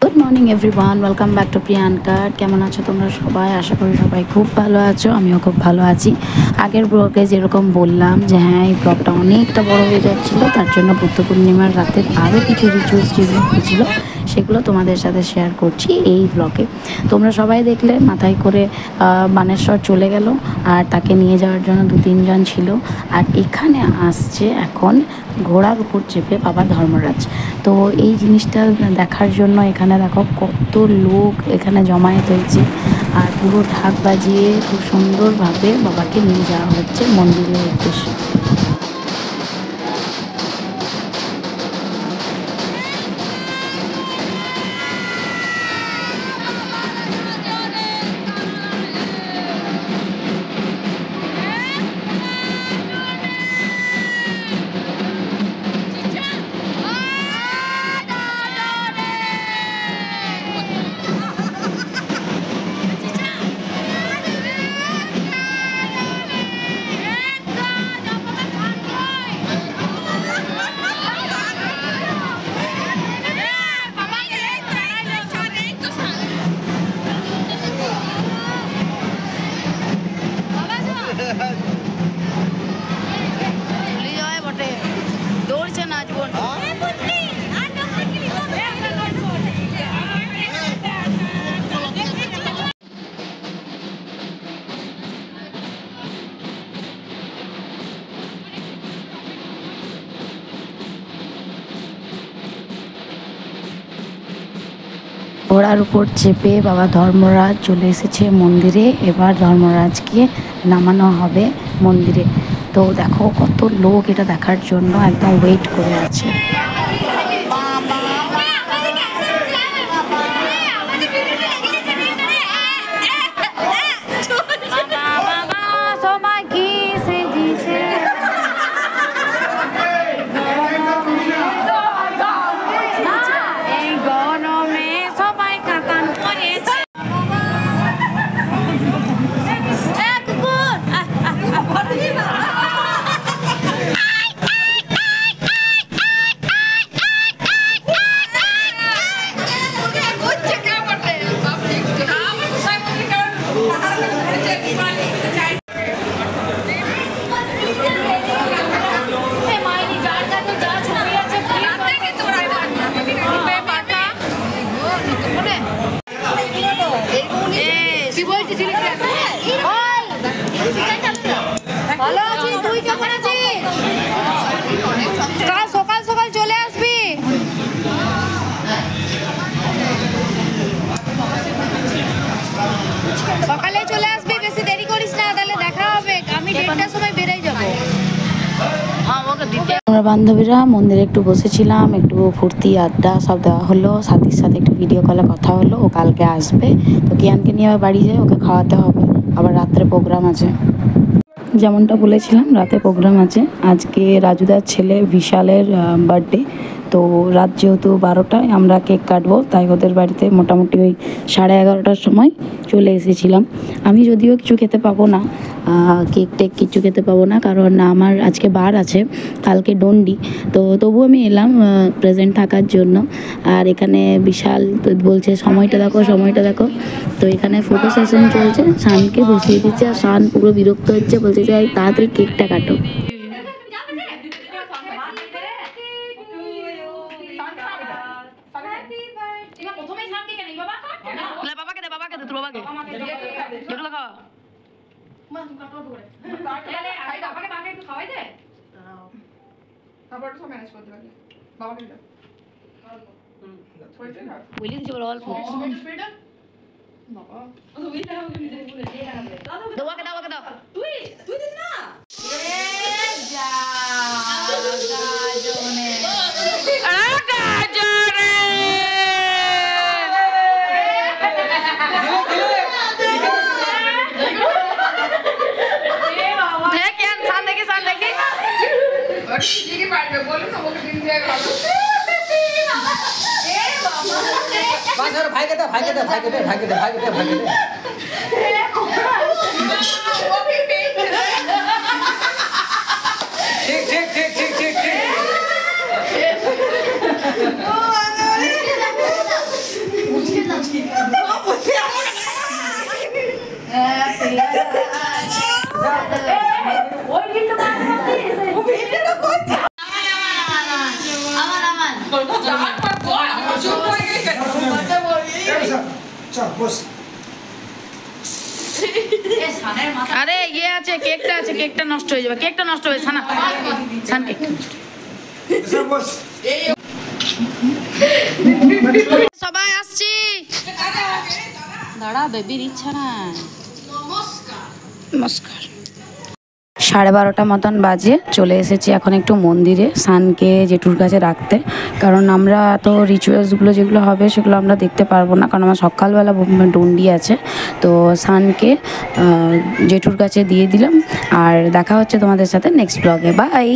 Good morning everyone, welcome back to Priyanka. কেমন আছো তোমরা সবাই? আশা করি সবাই খুব ভালো আছো, আমিও খুব ভালো আছি। আগের ব্লগে যেরকম বললাম যে হ্যাঁ, এই ব্লগটা অনেকটা বড় হয়ে যাচ্ছিলো, তার জন্য বুদ্ধ পূর্ণিমার রাতের আরও কিছু রিচুয়ালস যেগুলো হয়েছিল সেগুলো তোমাদের সাথে শেয়ার করছি এই ব্লগে। তোমরা সবাই দেখলে মাথায় করে বানেশ্বর চলে গেল, আর তাকে নিয়ে যাওয়ার জন্য 2-3 জন ছিল। আর এখানে আসছে এখন ঘোড়ার উপর চেপে বাবা ধর্মরাজ। তো এই জিনিসটা দেখার জন্য এখানে দেখো কত লোক এখানে জমায়েত হয়েছে, আর পুরো ঢাক বাজিয়ে খুব সুন্দরভাবে বাবাকে নিয়ে যাওয়া হচ্ছে মন্দিরের উদ্দেশ্যে। ঘোড়ার উপর চেপে বাবা ধর্মরাজ চলে এসেছে মন্দিরে। এবার ধর্মরাজকে নামানো হবে মন্দিরে। তো দেখো কত লোক এটা দেখার জন্য একদম ওয়েট করে আছে। ভালো আছিস? তুই কেমন আছিস? কাল সকাল সকাল চলে আসবি। সকালে চলে আসবি, বেশি দেরি করিস না, তাহলে দেখা হবে। আমি 1:30টার সময় বেরিয়ে যাবো। আমরা বান্ধবীরা মন্দিরে একটু বসেছিলাম, একটু ফুর্তি আড্ডা সব দেওয়া হলো, সাথীর সাথে একটু ভিডিও কলে কথা হলো। ও কালকে আসবে, তো কিয়ানকে নিয়ে আবার বাড়ি যায়, ওকে খাওয়াতে হবে। আবার রাত্রে প্রোগ্রাম আছে, যেমনটা বলেছিলাম রাতে প্রোগ্রাম আছে। আজকে রাজুদার ছেলে বিশালের বার্থডে, তো রাত যেহেতু 12টায় আমরা কেক কাটবো, তাই ওদের বাড়িতে মোটামুটি ওই 11:30টার সময় চলে এসেছিলাম। আমি যদিও কিছু খেতে পাবো না, কেক টেক কিছু খেতে পাবো না, কারণ আমার আজকে বার আছে, কালকে ডন্ডি। তো তবু আমি এলাম প্রেজেন্ট থাকার জন্য। আর এখানে বিশাল বলছে সময়টা দেখো, সময়টা দেখো। তো এখানে ফটো সেশন চলছে, শানকে বসিয়ে দিচ্ছে, আর শান পুরো বিরক্ত হচ্ছে, বলছে যে তাড়াতাড়ি কেকটা কাটো। বলি দিচ্ছি বলো অল্প भाई कहते भाई कहते भाई कहते भाई कहते भाई कहते भाई कहते ठीक ठीक ठीक ठीक ठीक ठीक আরে ইয়ে আছে, কেকটা আছে, কেকটা নষ্ট হয়ে যাবে, কেকটা নষ্ট হয়ে সানা সান কেকটা নষ্ট। সবাই আসছি, দাঁড়া বেবির ইচ্ছা না। নমস্কার। 12:30 মতন বাজে, চলে এসেছি এখন একটু মন্দিরে সানকে জেঠুর কাছে রাখতে, কারণ আমরা এত রিচুয়ালসগুলো যেগুলো হবে সেগুলো আমরা দেখতে পারবো না, কারণ আমার সকালবেলা ডন্ডি আছে। তো সানকে জেঠুর কাছে দিয়ে দিলাম, আর দেখা হচ্ছে তোমাদের সাথে নেক্সট ব্লগে। বাই।